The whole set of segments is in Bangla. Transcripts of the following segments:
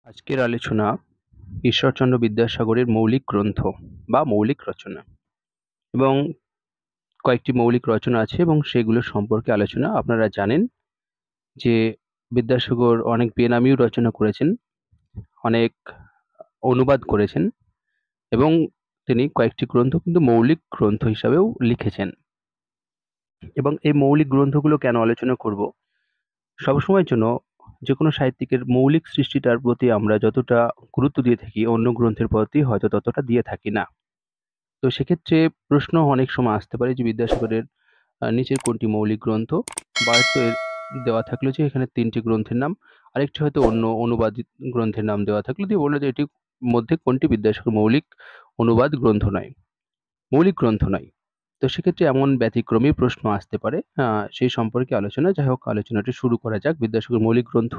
আজকের আলোচনা ঈশ্বরচন্দ্র বিদ্যাসাগরের মৌলিক গ্রন্থ বা মৌলিক রচনা এবং কয়েকটি মৌলিক রচনা আছে এবং সেগুলো সম্পর্কে আলোচনা। আপনারা জানেন যে বিদ্যাসাগর অনেক বেনামিও রচনা করেছেন, অনেক অনুবাদ করেছেন এবং তিনি কয়েকটি গ্রন্থ কিন্তু মৌলিক গ্রন্থ হিসাবেও লিখেছেন। এবং এই মৌলিক গ্রন্থগুলো কেন আলোচনা করব? সবসময়ের জন্য যে কোনো সাহিত্যিকের মৌলিক সৃষ্টিটার প্রতি আমরা যতটা গুরুত্ব দিয়ে থাকি অন্য গ্রন্থের প্রতি হয়তো ততটা দিয়ে থাকি না। তো সেক্ষেত্রে প্রশ্ন অনেক সময় আসতে পারে যে বিদ্যাসাগরের নিচের কোনটি মৌলিক গ্রন্থ, বা হয়তো এর দেওয়া থাকলো যে এখানে ৩টি গ্রন্থের নাম, আরেকটি হয়তো অন্য অনুবাদিত গ্রন্থের নাম দেওয়া থাকলো, দিয়ে বললো যে এটির মধ্যে কোনটি বিদ্যাসাগর মৌলিক অনুবাদ গ্রন্থ নয়, মৌলিক গ্রন্থ নয়। তো সেক্ষেত্রে এমন ব্যতিক্রমী প্রশ্ন আসতে পারে, সেই সম্পর্কে আলোচনা। যাই হোক, আলোচনাটি শুরু করা যাক। বিদ্যাসাগর মৌলিক গ্রন্থ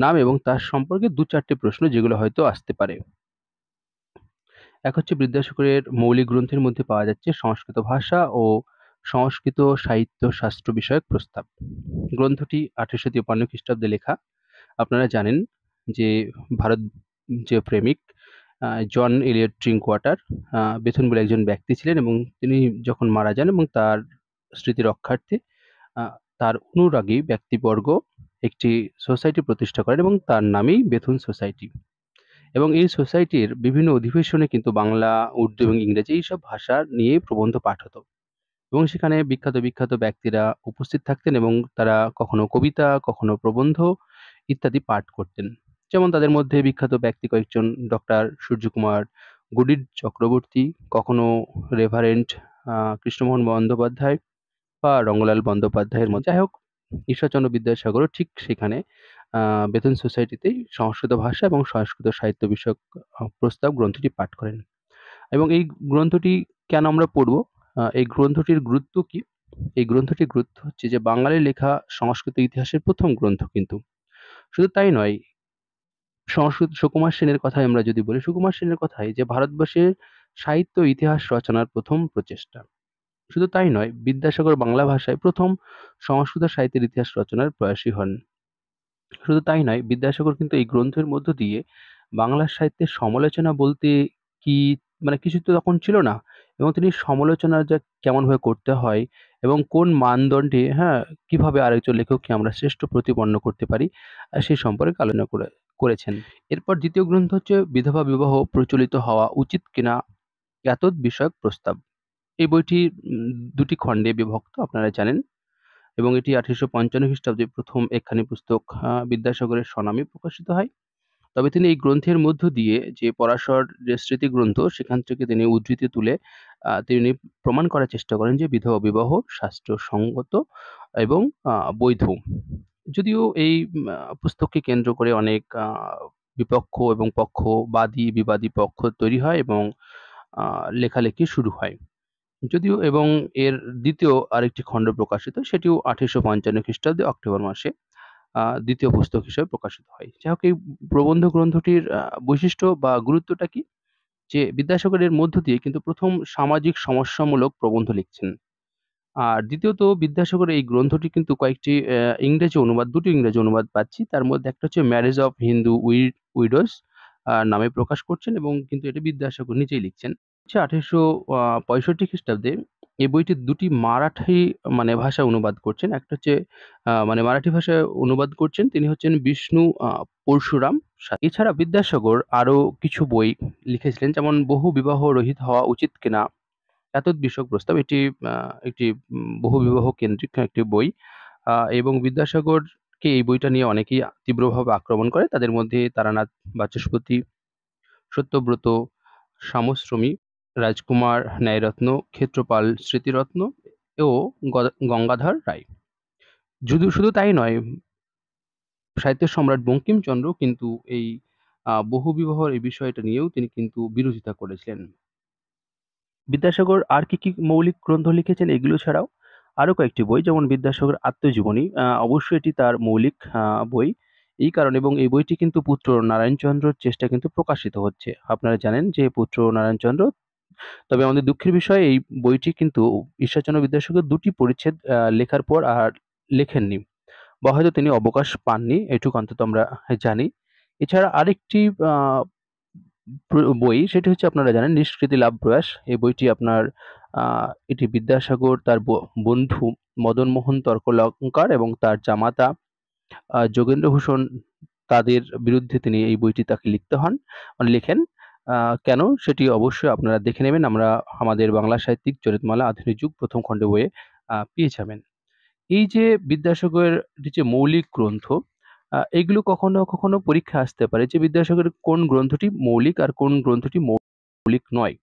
নাম এবং তার সম্পর্কে ২-৪টে প্রশ্ন যেগুলো হয়তো আসতে পারে। এক হচ্ছে বিদ্যাসাগরের মৌলিক গ্রন্থের মধ্যে পাওয়া যাচ্ছে সংস্কৃত ভাষা ও সংস্কৃত সাহিত্য শাস্ত্র বিষয়ক প্রস্তাব। গ্রন্থটি ১৮৫৩ খ্রিস্টাব্দে লেখা। আপনারা জানেন যে ভারত যে প্রেমিক জন এলিয়ট ড্রিঙ্কওয়াটার বেথুন বলে একজন ব্যক্তি ছিলেন, এবং তিনি যখন মারা যান এবং তার স্মৃতি রক্ষার্থে তার অনুরাগী ব্যক্তিবর্গ একটি সোসাইটি প্রতিষ্ঠা করেন এবং তার নামেই বেথুন সোসাইটি। এবং এই সোসাইটির বিভিন্ন অধিবেশনে কিন্তু বাংলা, উর্দু এবং ইংরেজি এইসব ভাষা নিয়ে প্রবন্ধ পাঠ হতো, এবং সেখানে বিখ্যাত বিখ্যাত ব্যক্তিরা উপস্থিত থাকতেন এবং তারা কখনো কবিতা, কখনো প্রবন্ধ ইত্যাদি পাঠ করতেন। যেমন তাদের মধ্যে বিখ্যাত ব্যক্তি কয়েকজন: ডক্টর সূর্যকুমার গুডির চক্রবর্তী, কখনো রেভারেন্ড কৃষ্ণমোহন বন্দ্যোপাধ্যায় বা রঙ্গলাল বন্দ্যোপাধ্যায়ের মতো। যাই হোক, ঈশ্বরচন্দ্র বিদ্যাসাগরও ঠিক সেখানে বেথুন সোসাইটিতেই সংস্কৃত ভাষা এবং সংস্কৃত সাহিত্য বিষয়ক প্রস্তাব গ্রন্থটি পাঠ করেন। এবং এই গ্রন্থটি কেন আমরা পড়ব? এই গ্রন্থটির গুরুত্ব কি? এই গ্রন্থটির গুরুত্ব হচ্ছে যে বাঙালি লেখা সংস্কৃত ইতিহাসের প্রথম গ্রন্থ কিন্তু। শুধু তাই নয়, সংস্কৃত সুকুমার সেনের কথাই আমরা যদি বলি, সুকুমার সেনের কথাই যে ভারতবর্ষের সাহিত্য ইতিহাস রচনার প্রথম প্রচেষ্টা। শুধু তাই নয়, বিদ্যাসাগর বাংলা ভাষায় প্রথম সংস্কৃত সাহিত্যের ইতিহাস রচনার প্রয়াসী হন। শুধু তাই নয়, বিদ্যাসাগর কিন্তু এই গ্রন্থের মধ্য দিয়ে বাংলা সাহিত্যের সমালোচনা বলতে কি, মানে কিছু তো তখন ছিল না, এবং তিনি সমালোচনা যা কেমনভাবে করতে হয় এবং কোন মানদণ্ডে, কিভাবে আরেকজন লেখককে আমরা শ্রেষ্ঠ প্রতিপন্ন করতে পারি, সেই সম্পর্কে আলোচনা করেছেন। এরপর দ্বিতীয় গ্রন্থ হচ্ছে বিধবা বিবাহ প্রচলিত হওয়া উচিত কিনা এতদ বিষয়ক প্রস্তাব। এই বইটি ২টি খণ্ডে বিভক্ত, আপনারা জানেন, এবং এটি ১৮৫৫ খ্রিস্টাব্দে প্রথম একখানি পুস্তক বিদ্যাসাগরের স্বনামে প্রকাশিত হয়। তবে তিনি এই গ্রন্থের মধ্য দিয়ে যে পরাশর যে স্মৃতি গ্রন্থ, সেখান থেকে তিনি উদ্ধৃতি তুলে তিনি প্রমাণ করার চেষ্টা করেন যে বিধবা বিবাহ শাস্ত্রসঙ্গত এবং বৈধ। যদিও এই পুস্তককে কেন্দ্র করে অনেক বিপক্ষ এবং পক্ষ, বাদী বিবাদী পক্ষ তৈরি হয় এবং লেখালেখি শুরু হয়। যদিও এবং এর দ্বিতীয় আরেকটি খণ্ড প্রকাশিত, সেটিও ১৮৫৫ খ্রিস্টাব্দে অক্টোবর মাসে দ্বিতীয় পুস্তক হিসেবে প্রকাশিত হয়। যাই হোক, এই প্রবন্ধ গ্রন্থটির বৈশিষ্ট্য বা গুরুত্বটা কি? যে বিদ্যাসাগর এর মধ্য দিয়ে কিন্তু প্রথম সামাজিক সমস্যামূলক প্রবন্ধ লিখছেন। আর দ্বিতীয়ত, বিদ্যাসাগর এই গ্রন্থটি কিন্তু কয়েকটি ইংরেজি অনুবাদ, ২টি ইংরেজি অনুবাদ পাচ্ছি। তার মধ্যে একটা হচ্ছে ম্যারেজ অফ হিন্দু উইডোজ নামে প্রকাশ করছেন, এবং কিন্তু এটা বিদ্যাসাগর নিজেই লিখছেন। ১৮৬৫ খ্রিস্টাব্দে এই বইটি ২টি মারাঠি ভাষায় অনুবাদ করছেন। একটা হচ্ছে মারাঠি ভাষায় অনুবাদ করছেন, তিনি হচ্ছেন বিষ্ণু পরশুরাম। এছাড়া বিদ্যাসাগর আরো কিছু বই লিখেছিলেন, যেমন বহু বিবাহ রহিত হওয়া উচিত কিনা এতদ বিষয়ক প্রস্তাব। এটি একটি বহু বিবাহ কেন্দ্রিক একটি বই, এবং বিদ্যাসাগরকে এই বইটা নিয়ে অনেকেই তীব্রভাবে আক্রমণ করে। তাদের মধ্যে তারানাথ বাচস্পতি, সত্যব্রত সামশ্রমী, রাজকুমার ন্যায়রত্ন, ক্ষেত্রপাল স্মৃতিরত্ন ও গঙ্গাধর রায়। শুধু তাই নয়, সাহিত্য সম্রাট বঙ্কিমচন্দ্র কিন্তু এই বহুবিবাহর এই বিষয়টা নিয়েও তিনি কিন্তু বিরোধিতা করেছিলেন। বিদ্যাসাগর আর কি কি মৌলিক গ্রন্থ লিখেছেন এগুলো ছাড়াও আরো কয়েকটি বই, যেমন বিদ্যাসাগর আত্মজীবনী, অবশ্যই এটি তার মৌলিক বই। এই কারণে, এবং এই বইটি কিন্তু পুত্র নারায়ণচন্দ্রর চেষ্টা কিন্তু প্রকাশিত হচ্ছে। আপনারা জানেন যে পুত্র নারায়ণচন্দ্র, তবে আমাদের দুঃখের বিষয় এই বইটি কিন্তু ঈশ্বরচন্দ্র বিদ্যাসাগর ২টি পরিচ্ছেদ লেখার পর আর লেখেননি, বা হয়তো তিনি অবকাশ পাননি, এটুকু অন্তত আমরা জানি। এছাড়া আরেকটি বই সেটি হচ্ছে আপনারা জানেন 'নিষ্কৃতি লাভ প্রয়াস'। এই বইটি আপনার এটি বিদ্যাসাগর তার বন্ধু মদনমোহন তর্কলঙ্কার এবং তার জামাতা যোগেন্দ্রভূষণ তাদের বিরুদ্ধে তিনি এই বইটি তাকে লিখতে হন মানে লেখেন। কেন সেটি অবশ্যই আপনারা দেখে নেবেন। আমরা আমাদের বাংলা সাহিত্যিক চরিতমালা আধুনিক যুগ ১ম খণ্ড বইয়ে পেয়ে যাবেন। এই যে বিদ্যাসাগরের যে মৌলিক গ্রন্থ, এগুলো কখনো, কখনো পরীক্ষায় আসতে পারে যে বিদ্যাসাগরের কোন গ্রন্থটি মৌলিক আর কোন গ্রন্থটি মৌলিক নয়।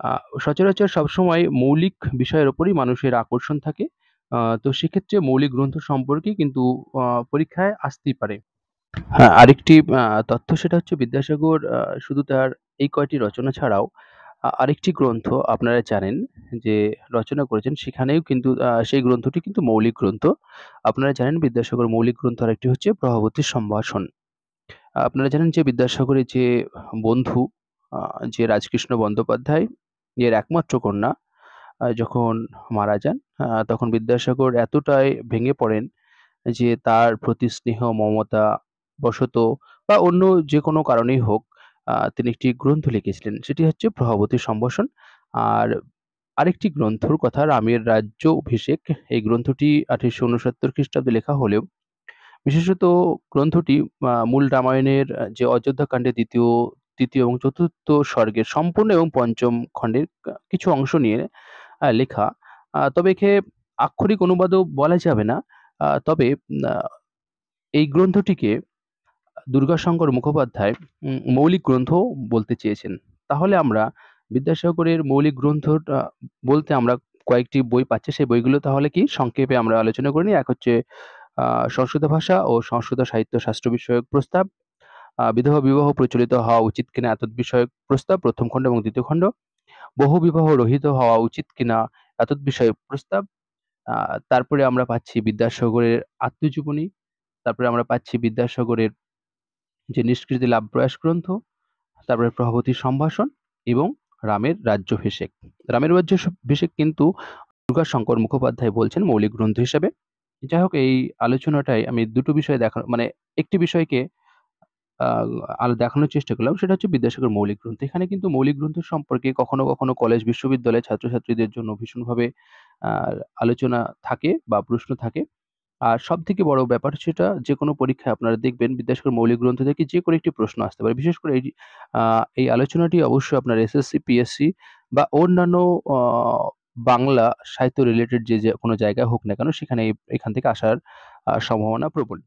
আ সচরাচর সবসময় মৌলিক বিষয়ের উপরেই মানুষের আকর্ষণ থাকে। তো সেক্ষেত্রে মৌলিক গ্রন্থ সম্পর্কে কিন্তু আ পরীক্ষায় আসতেই পারে। হ্যাঁ, আরেকটি তথ্য সেটা হচ্ছে বিদ্যাসাগর শুধু তার এই কয়টি রচনা ছাড়াও আরেকটি গ্রন্থ আপনারা জানেন যে রচনা করেছেন সেখানেও কিন্তু সেই গ্রন্থটি কিন্তু মৌলিক গ্রন্থ। আপনারা জানেন বিদ্যাসাগর মৌলিক গ্রন্থ আরেকটি হচ্ছে 'প্রভাবতী সম্ভাষণ'। আপনারা জানেন যে বিদ্যাসাগরের যে বন্ধু আ যে রাজকৃষ্ণ বন্দ্যোপাধ্যায় এর একমাত্র কন্যা যখন মারা যান তখন বিদ্যাসাগর এতটাই ভেঙে পড়েন যে তার প্রতি স্নেহ মমতা বশত বা অন্য যেকোনো কারণেই হোক তিনি একটি গ্রন্থ লিখেছিলেন। সেটি হচ্ছে 'প্রভাবতী সম্ভাষণ'। আর আরেকটি গ্রন্থর কথা 'রামের রাজ্য অভিষেক'। এই গ্রন্থটি ১৮৬৯ খ্রিস্টাব্দে লেখা হলেও বিশেষত গ্রন্থটি মূল রামায়ণের যে অযোধ্যাকাণ্ডের ৩য় এবং ৪র্থ সর্গের সম্পূর্ণ এবং ৫ম খণ্ডের কিছু অংশ নিয়ে লেখা। তবে একে আক্ষরিক অনুবাদও বলা যাবে না। তবে আ এই গ্রন্থটিকে দুর্গাশঙ্কর মুখোপাধ্যায় মৌলিক গ্রন্থ বলতে চেয়েছেন। তাহলে আমরা বিদ্যাসাগরের মৌলিক গ্রন্থটা বলতে আমরা কয়েকটি বই পাচ্ছি। সেই বইগুলো তাহলে কি সংক্ষেপে আমরা আলোচনা করে নিই। এক হচ্ছে আ সংস্কৃত ভাষা ও সংস্কৃত সাহিত্য শাস্ত্র বিষয়ক প্রস্তাব, বিধবা বিবাহ প্রচলিত হওয়া উচিত কিনা এতদ্বিষয়ক প্রস্তাব ১ম খণ্ড এবং ২য় খণ্ড, বহুবিবাহ রহিত হওয়া উচিত কিনা এতদ্বিষয়ক প্রস্তাব। আ তারপরে আমরা পাচ্ছি বিদ্যাসাগরের আত্মজীবনী, তারপরে আমরা পাচ্ছি বিদ্যাসাগরের যে 'নিষ্কৃতি লাভ প্রয়াস' গ্রন্থ, তারপরে 'প্রভাবতী সম্ভাষণ' এবং 'রামের রাজ্যাভিষেক'। 'রামের রাজ্যাভিষেক' কিন্তু দুর্গাশঙ্কর মুখোপাধ্যায় বলছেন মৌলিক গ্রন্থ হিসেবে। যাই হোক এই আলোচনাটায় আমি ২ টো বিষয় মানে একটি বিষয়কে আ দেখানোর চেষ্টা করলাম সেটা হচ্ছে বিদ্যাসাগর মৌলিক গ্রন্থ। এখানে কিন্তু মৌলিক গ্রন্থ সম্পর্কে কখনো, কখনো কলেজ বিশ্ববিদ্যালয়ের ছাত্রছাত্রীদের জন্য ভীষণভাবে আ আলোচনা থাকে বা প্রশ্ন থাকে। আর সবথেকে বড় ব্যাপার সেটা যেকোনো পরীক্ষায় আপনারা দেখবেন বিদ্যাসাগর মৌলিক গ্রন্থ থেকে যেকোনো একটি প্রশ্ন আসতে পারে। বিশেষ করে আ এই আলোচনাটি অবশ্যই আপনার এসএসসি, পিএসসি বা অন্যান্য অ বাংলা সাহিত্য রিলেটেড যে কোনো জায়গায় হোক না কেন সেখানে এখান থেকে আসার সম্ভাবনা প্রবল।